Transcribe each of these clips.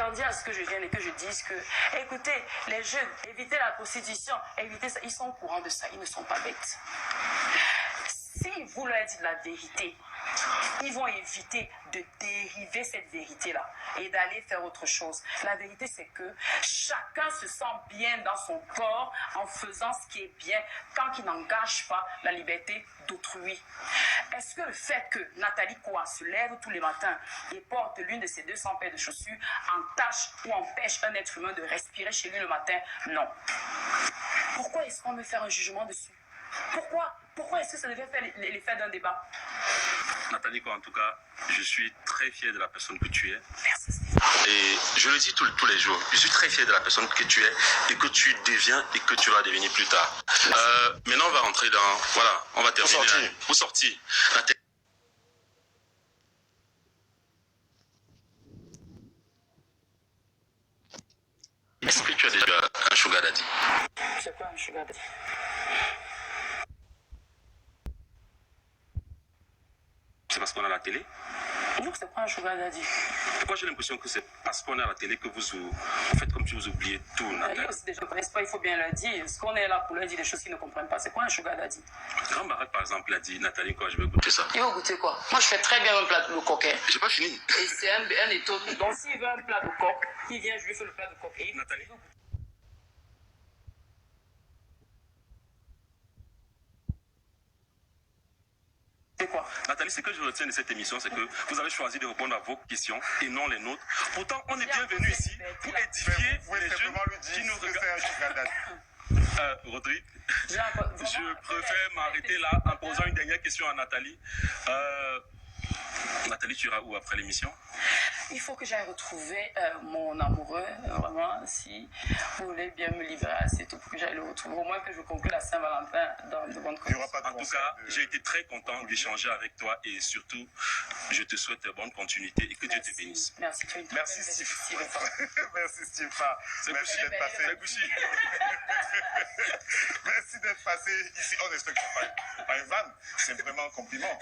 attendiez à ce que je vienne et que je dise que, écoutez, les jeunes, évitez la prostitution, évitez ça. Ils sont au courant de ça, ils ne sont pas bêtes. Si vous leur dites la vérité, ils vont éviter de dériver cette vérité-là et d'aller faire autre chose. La vérité, c'est que chacun se sent bien dans son corps en faisant ce qui est bien tant qu'il n'engage pas la liberté d'autrui. Est-ce que le fait que Nathalie Koa se lève tous les matins et porte l'une de ses 200 paires de chaussures entache ou empêche un être humain de respirer chez lui le matin? Non. Pourquoi est-ce qu'on veut faire un jugement dessus? Pourquoi est-ce que ça devait faire l'effet d'un débat? Nathalie, en tout cas, je suis très fier de la personne que tu es. Merci. Et je le dis tous les jours, je suis très fier de la personne que tu es et que tu deviens et que tu vas devenir plus tard. Maintenant, on va rentrer dans... Voilà, on va terminer. Pour sortir. Est-ce que tu as déjà un sugar daddy? C'est quoi un sugar daddy? C'est parce qu'on a la télé? Non, c'est pas un sugar daddy. Pourquoi j'ai l'impression que c'est parce qu'on est à la télé que vous faites comme si vous oubliez tout, Nathalie? Ils aussi, des gens ne connaissent pas, il faut bien leur dire. Ce qu'on est là pour leur dire des choses qu'ils ne comprennent pas. C'est quoi un sugar daddy? Grand Barak, par exemple, a dit, Nathalie, quoi, je vais goûter ça. Il va goûter quoi? Moi, je fais très bien un plat de coquet. J'ai pas fini. Et c'est un étau. Donc, s'il veut un plat de coq, il vient, je lui fais le plat de coq. Et Nathalie. C'est quoi? Nathalie, ce que je retiens de cette émission, c'est que vous avez choisi de répondre à vos questions et non les nôtres. Pourtant, on est bienvenu ici pour édifier les jeunes qui nous regardent. Rodrigue, je préfère m'arrêter là en posant une dernière question à Nathalie. Nathalie, tu iras où après l'émission? Il faut que j'aille retrouver mon amoureux, vraiment, si vous voulez bien me livrer assez tôt pour que j'aille le retrouver. Au moins que je conclue la Saint-Valentin dans de bonnes conditions. En tout cas, j'ai été très content d'échanger avec toi et surtout, je te souhaite bonne continuité et que Dieu te bénisse. Merci, tu es une très Merci belle Steve. Steve. Merci Steve. C'est Merci Gouchi. d'être passé. C'est Gouchi. Merci d'être passé ici. On espère que c'est pas une vanne. C'est vraiment un compliment.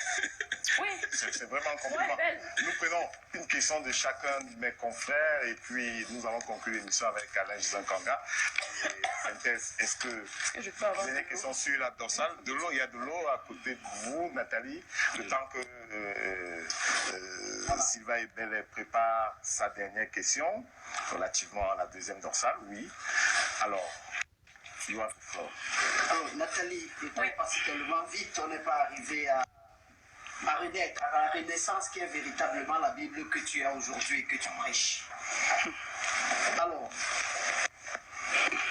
Oui. C'est vraiment un compliment. Ouais, nous prenons une question de chacun de mes confrères et puis nous allons conclure l'émission avec Alain Gizankanga. Synthèse, est-ce que je peux avoir vous avez des questions sur la dorsale? De l'eau, il y a de l'eau à côté de vous, Nathalie. Le temps que Sylvain Ebele prépare sa dernière question relativement à la deuxième dorsale, oui. Alors, alors Nathalie, étant passé tellement vite, on n'est pas arrivé à renaître, à la renaissance qui est véritablement la Bible que tu as aujourd'hui et que tu prêches. Alors,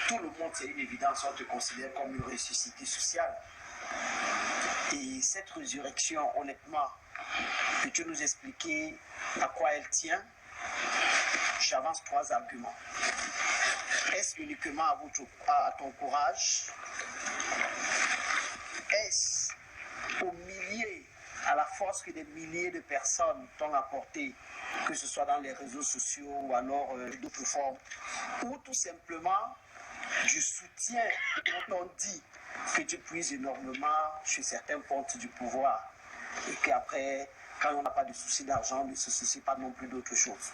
tout le monde, c'est une évidence, on te considère comme une ressuscité sociale. Et cette résurrection, honnêtement, peux-tu nous expliquer à quoi elle tient? J'avance 3 arguments. Est-ce uniquement à ton courage? Est-ce aux milliers, à la force que des milliers de personnes t'ont apporté, que ce soit dans les réseaux sociaux ou alors d'autres formes, ou tout simplement du soutien dont on dit que tu puises énormément chez certains comptes du pouvoir et qu'après, quand on n'a pas de souci d'argent, on ne se soucie pas non plus d'autre chose?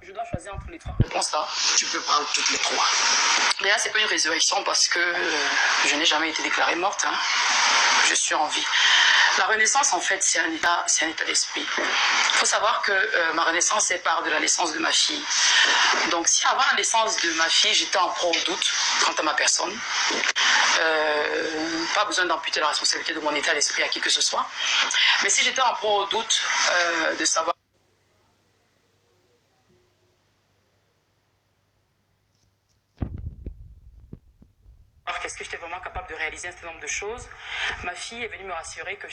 Je dois choisir entre les 3 réponses là. Tu peux prendre toutes les 3. Mais là, c'est pas une résurrection parce que je n'ai jamais été déclarée morte. Hein. Je suis en vie. La renaissance, en fait, c'est un état d'esprit. Il faut savoir que ma renaissance est part de la naissance de ma fille. Donc, si avant la naissance de ma fille, j'étais en proie au doute quant à ma personne, pas besoin d'amputer la responsabilité de mon état d'esprit à qui que ce soit. Mais si j'étais en proie au doute de savoir est-ce que j'étais vraiment capable de réaliser un certain nombre de choses, ma fille est venue me rassurer que